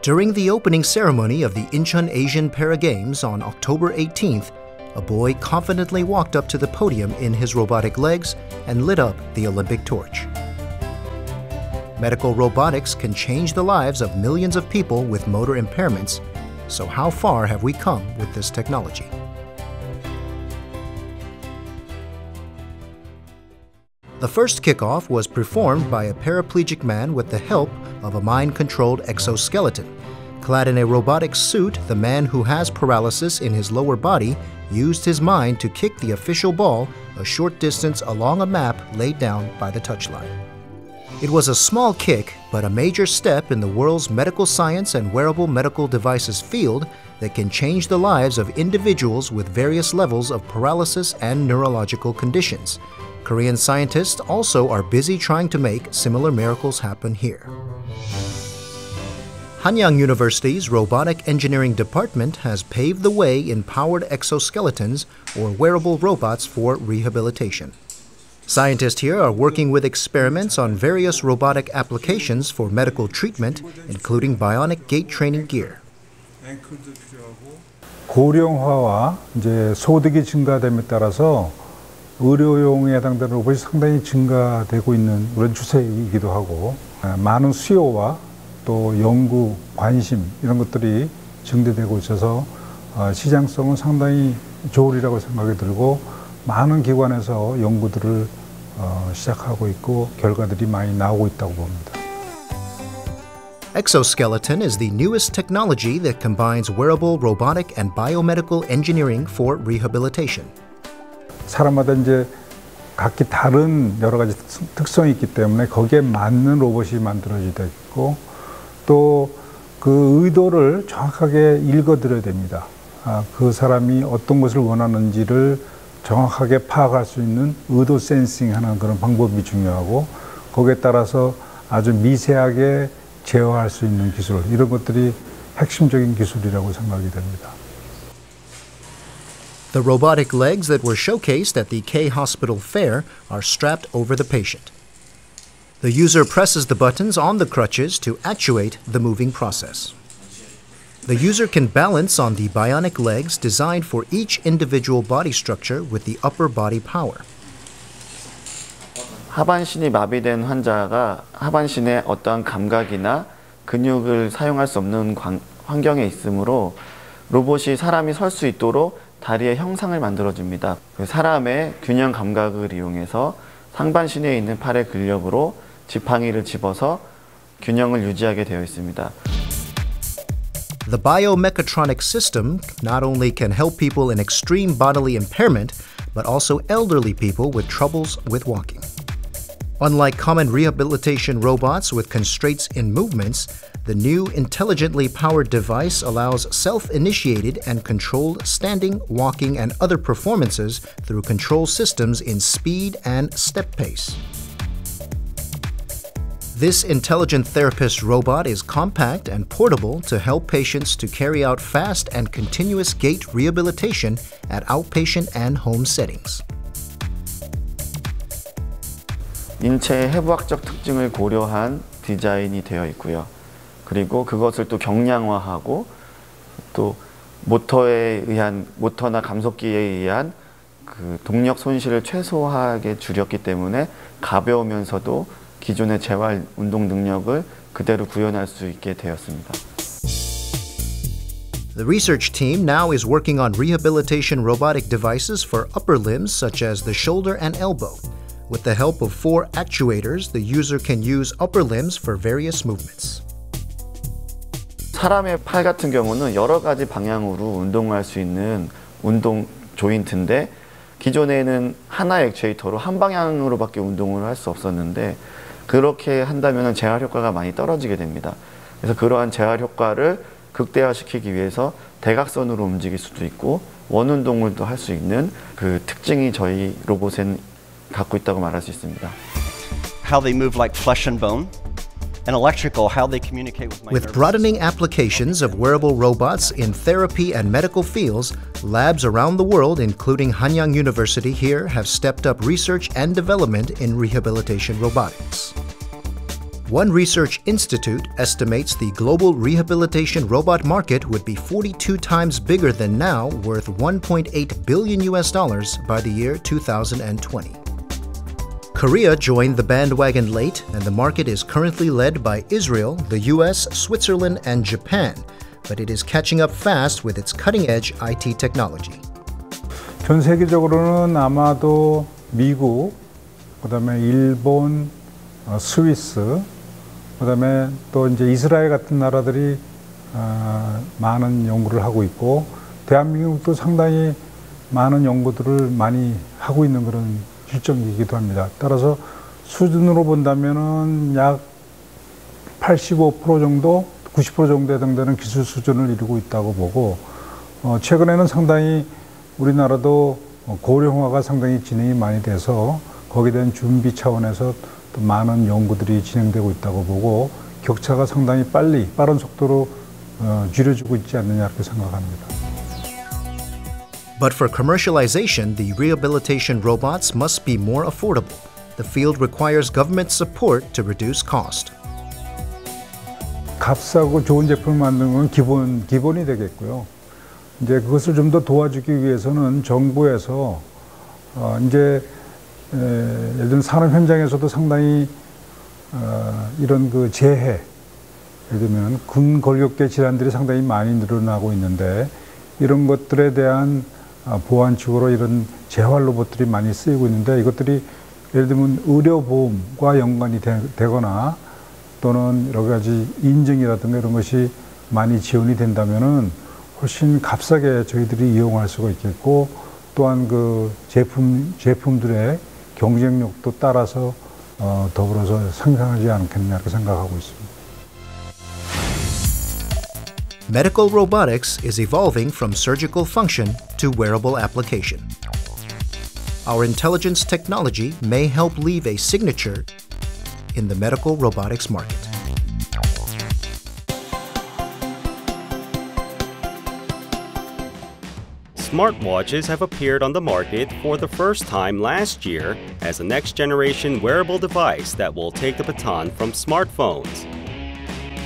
During the opening ceremony of the Incheon Asian Para Games on October 18th, a boy confidently walked up to the podium in his robotic legs and lit up the Olympic torch. Medical robotics can change the lives of millions of people with motor impairments, so how far have we come with this technology? The first kickoff was performed by a paraplegic man with the help of a mind-controlled exoskeleton. Clad in a robotic suit, the man who has paralysis in his lower body used his mind to kick the official ball a short distance along a map laid down by the touchline. It was a small kick, but a major step in the world's medical science and wearable medical devices field that can change the lives of individuals with various levels of paralysis and neurological conditions. Korean scientists also are busy trying to make similar miracles happen here. Hanyang University's Robotic Engineering Department has paved the way in powered exoskeletons or wearable robots for rehabilitation. Scientists here are working with experiments on various robotic applications for medical treatment, including bionic gait training gear. 고령화와 이제 소득이 증가됨에 따라서 의료용에 해당되는 로봇이 상당히 증가되고 있는 그런 추세이기도 하고, 많은 수요와 또 연구, 관심 이런 것들이 증대되고 있어서 시장성은 상당히 좋으리라고 생각이 들고, 많은 기관에서 연구들을 시작하고 있고 결과들이 많이 나오고 있다고 봅니다. Exoskeleton is the newest technology that combines wearable, robotic, and biomedical engineering for rehabilitation. 사람마다 이제 각기 다른 여러 가지 특성이 있기 때문에 거기에 맞는 로봇이 만들어지고 있고, 또 그 의도를 정확하게 읽어드려야 됩니다. 그 사람이 어떤 것을 원하는지를 정확하게 파악할 수 있는 의도 센싱하는 그런 방법이 중요하고, 거기에 따라서 아주 미세하게 제어할 수 있는 기술, 이런 것들이 핵심적인 기술이라고 생각이 됩니다. The robotic legs that were showcased at the K Hospital Fair are strapped over the patient. The user presses the buttons on the crutches to actuate the moving process. The user can balance on the bionic legs designed for each individual body structure with the upper body power. 하반신이 마비된 환자가 하반신의 어떠한 감각이나 근육을 사용할 수 없는 환경에 있으므로 로봇이 사람이 설 수 있도록 다리의 형상을 만들어줍니다. 사람의 균형 감각을 이용해서 상반신에 있는 팔의 근력으로 지팡이를 집어서 균형을 유지하게 되어 있습니다. The biomechatronic system not only can help people in extreme bodily impairment, but also elderly people with troubles with walking. Unlike common rehabilitation robots with constraints in movements, the new intelligently powered device allows self-initiated and controlled standing, walking, and other performances through control systems in speed and step pace. This intelligent therapist robot is compact and portable to help patients to carry out fast and continuous gait rehabilitation at outpatient and home settings. 인체의 해부학적 특징을 고려한 디자인이 되어 있고요. 그리고 그것을 또 경량화하고 또 모터나 감속기에 의한 그 동력 손실을 최소화하게 줄였기 때문에 가벼우면서도 기존의 재활 운동 능력을 그대로 구현할 수 있게 되었습니다. The research team now is working on rehabilitation robotic devices for upper limbs such as the shoulder and elbow. With the help of 4 actuators, the user can use upper limbs for various movements. 사람의 팔 같은 경우는 여러 가지 방향으로 운동할 수 있는 운동 조인트인데, 기존에는 하나의 액추에이터로 한 방향으로밖에 운동을 할 수 없었는데, 그렇게 한다면 재활 효과가 많이 떨어지게 됩니다. 그래서 그러한 재활 효과를 극대화시키기 위해서 대각선으로 움직일 수도 있고 원운동을 또 할 수 있는 그 특징이 저희 로봇엔 갖고 있다고 말할 수 있습니다. How they move like flesh and bone, and electrical, how they communicate with my With broadening applications of wearable robots in therapy and medical fields, labs around the world, including Hanyang University here, have stepped up research and development in rehabilitation robotics. One research institute estimates the global rehabilitation robot market would be 42 times bigger than now, worth $1.8 billion by the year 2020. Korea joined the bandwagon late, and the market is currently led by Israel, the US, Switzerland, and Japan, but it is catching up fast with its cutting-edge IT technology. 전 세계적으로는 아마도 미국, 그다음에 일본, 스위스, 그다음에 또 이제 이스라엘 같은 나라들이 많은 연구를 하고 있고, 대한민국도 상당히 많은 연구들을 많이 하고 있는 그런 실정이기도 합니다. 따라서 수준으로 본다면은 약 85% 정도, 90% 정도에 해당되는 기술 수준을 이루고 있다고 보고, 최근에는 상당히 우리나라도 고령화가 상당히 진행이 많이 돼서 거기에 대한 준비 차원에서 또 많은 연구들이 진행되고 있다고 보고, 격차가 상당히 빠른 속도로 줄여지고 있지 않느냐 이렇게 생각합니다. But for commercialization, the rehabilitation robots must be more affordable. The field requires government support to reduce cost. 값싸고 좋은 제품을 만드는 건 기본이 되겠고요. 이제 그것을 좀 더 도와주기 위해서는 정부에서 이제 예를 들면 산업 현장에서도 상당히 이런 그 재해, 예를 들면 근골격계 질환들이 상당히 많이 늘어나고 있는데, 이런 것들에 대한 보완축으로 이런 재활 로봇들이 많이 쓰이고 있는데, 이것들이 예를 들면 의료보험과 연관이 되거나 또는 여러 가지 인증이라든가 이런 것이 많이 지원이 된다면은 훨씬 값싸게 저희들이 이용할 수가 있겠고, 또한 그 제품들의 경쟁력도 따라서 더불어서 상승하지 않겠냐 이렇게 생각하고 있습니다. Medical robotics is evolving from surgical function to wearable application. Our intelligence technology may help leave a signature in the medical robotics market. Smartwatches have appeared on the market for the first time last year as a next-generation wearable device that will take the baton from smartphones.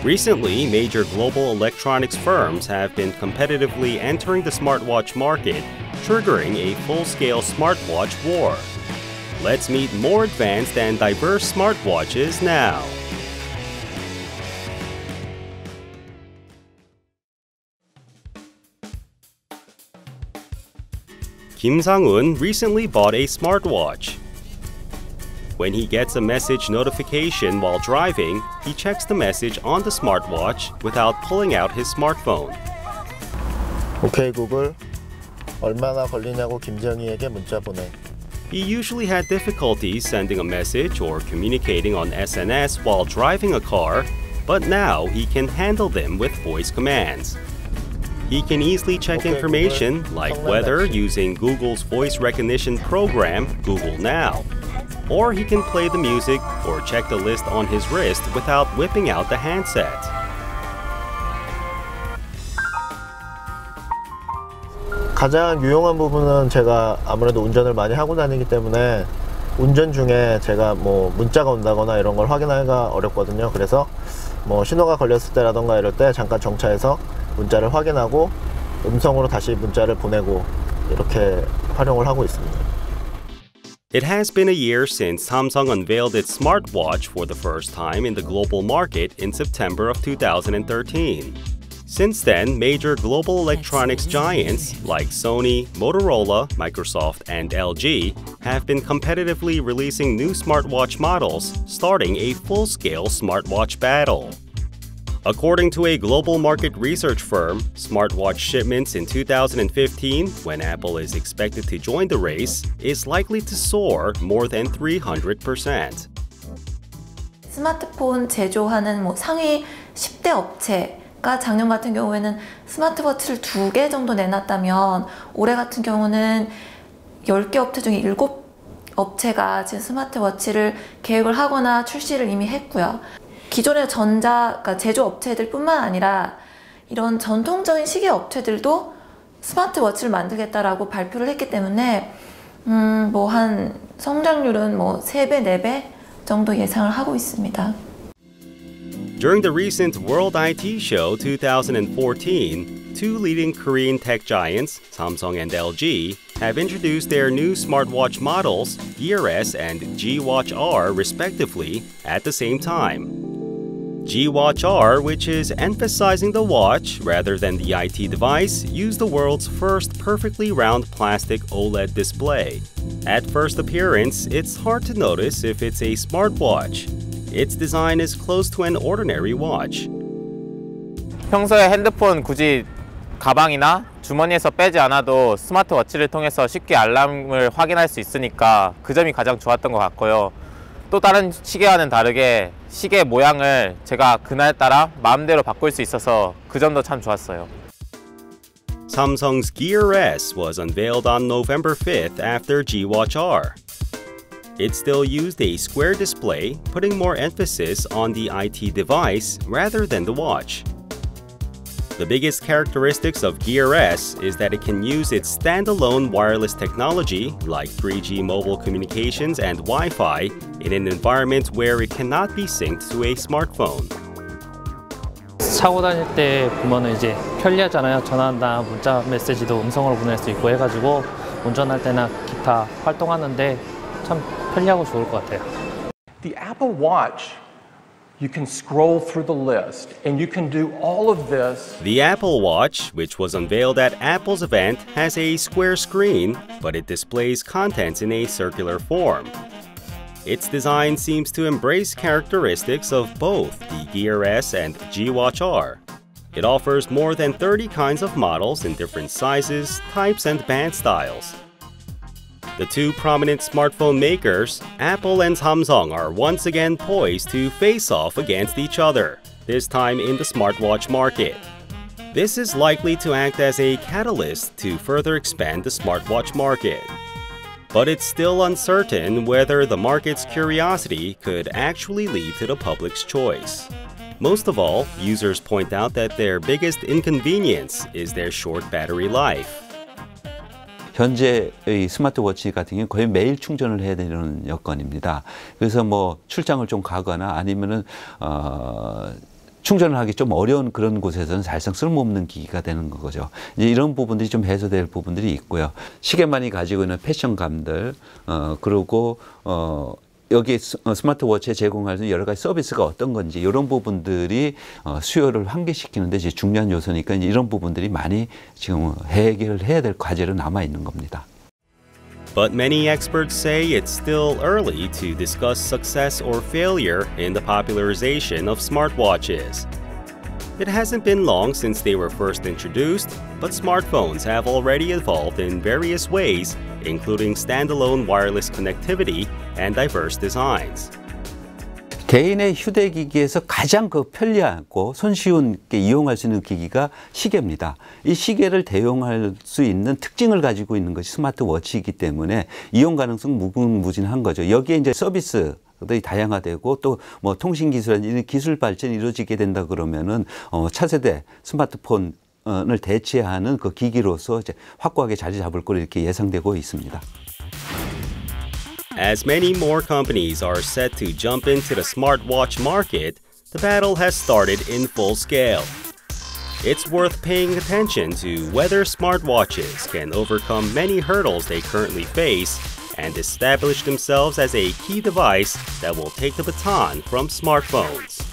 Recently, major global electronics firms have been competitively entering the smartwatch market, triggering a full-scale smartwatch war. Let's meet more advanced and diverse smartwatches now. Kim Sang-un recently bought a smartwatch. When he gets a message notification while driving, he checks the message on the smartwatch without pulling out his smartphone. 오케이 구글, 얼마나 걸리냐고 김정희에게 문자 보내. He usually had difficulties sending a message or communicating on SNS while driving a car, but now he can handle them with voice commands. He can easily check information like weather using Google's voice recognition program, Google Now. Or he can play the music or check the list on his wrist without whipping out the handset. 가장 유용한 부분은 제가 아무래도 운전을 많이 하고 다니기 때문에 운전 중에 제가 뭐 문자가 온다거나 이런 걸 확인하기가 어렵거든요. 그래서 뭐 신호가 걸렸을 때라던가 이럴 때 잠깐 정차해서 문자를 확인하고 음성으로 다시 문자를 보내고 이렇게 활용을 하고 있습니다. It has been a year since Samsung unveiled its smartwatch for the first time in the global market in September of 2013. Since then, major global electronics giants like Sony, Motorola, Microsoft, and LG have been competitively releasing new smartwatch models, starting a full-scale smartwatch battle. According to a global market research firm, smartwatch shipments in 2015, when Apple is expected to join the race, is likely to soar more than 300%. 스마트폰 제조하는 상위 10대 업체가 작년 같은 경우에는 스마트워치를 2개 정도 내놨다면, 올해 같은 경우는 10개 업체 중에 7업체가 지금 스마트워치를 계획을 하거나 출시를 이미 했고요. 기존의 그러니까 제조업체들 뿐만 아니라 이런 전통적인 시계 업체들도 스마트워치를 만들겠다라고 발표를 했기 때문에 한 성장률은 3배, 4배 정도 예상을 하고 있습니다. During the recent World IT Show 2014, two leading Korean tech giants, Samsung and LG, have introduced their new smartwatch models, Gear S and G-Watch R respectively, at the same time. G-Watch R, which is emphasizing the watch rather than the IT device, used the world's first perfectly round plastic OLED display. At first appearance, it's hard to notice if it's a smartwatch. Its design is close to an ordinary watch. 평소에 핸드폰 굳이 가방이나 주머니에서 빼지 않아도 스마트워치를 통해서 쉽게 알람을 확인할 수 있으니까 그 점이 가장 좋았던 것 같고요. 또 다른 시계와는 다르게 시계 모양을 제가 그날 따라 마음대로 바꿀 수 있어서 그 점도 참 좋았어요. Samsung's Gear S was unveiled on November 5th after G-Watch R. It still used a square display, putting more emphasis on the IT device rather than the watch. The biggest characteristics of Gear S is that it can use its standalone wireless technology, like 3G mobile communications and Wi-Fi, in an environment where it cannot be synced to a smartphone. 차고 다닐 때 보면은 이제 편리하잖아요. 전화나 문자 메시지도 음성으로 보낼 수 있고 해가지고 운전할 때나 기타 활동하는데 참 편리하고 좋을 것 같아요. The Apple Watch, you can scroll through the list and you can do all of this. The Apple Watch, which was unveiled at Apple's event, has a square screen, but it displays contents in a circular form. Its design seems to embrace characteristics of both the Gear S and G-Watch R. It offers more than 30 kinds of models in different sizes, types, and band styles. The two prominent smartphone makers, Apple and Samsung, are once again poised to face off against each other, this time in the smartwatch market. This is likely to act as a catalyst to further expand the smartwatch market. But it's still uncertain whether the market's curiosity could actually lead to the public's choice. Most of all, users point out that their biggest inconvenience is their short battery life. 현재의 스마트워치 같은 경우는 거의 매일 충전을 해야 되는 여건입니다. 그래서 뭐 출장을 좀 가거나 아니면은 충전을 하기 좀 어려운 그런 곳에서는 사실상 쓸모없는 기기가 되는 거죠. 이제 이런 부분들이 좀 해소될 부분들이 있고요. 시계만이 가지고 있는 패션감들, 그리고 여기 스마트워치에 제공할 수 있는 여러 가지 서비스가 어떤 건지 이런 부분들이 수요를 환기시키는데 이제 중요한 요소니까 이제 이런 부분들이 많이 지금 해결해야 될 과제로 남아 있는 겁니다. But many experts say it's still early to discuss success or failure in the popularization of smartwatches. It hasn't been long since they were first introduced, but smartphones have already evolved in various ways, including standalone wireless connectivity and diverse designs. 개인의 휴대기기에서 가장 편리하고 손쉬운 이용할 수 있는 기기가 시계입니다. 이 시계를 대용할 수 있는 특징을 가지고 있는 것이 스마트워치이기 때문에 이용 가능성 무궁무진한 거죠. 여기에 이제 서비스들이 다양화되고 또 뭐 통신 기술이나 기술 발전이 이루어지게 된다 그러면은 차세대 스마트폰을 대체하는 그 기기로서 이제 확고하게 자리 잡을 거로 이렇게 예상되고 있습니다. As many more companies are set to jump into the smartwatch market, the battle has started in full scale. It's worth paying attention to whether smartwatches can overcome many hurdles they currently face and establish themselves as a key device that will take the baton from smartphones.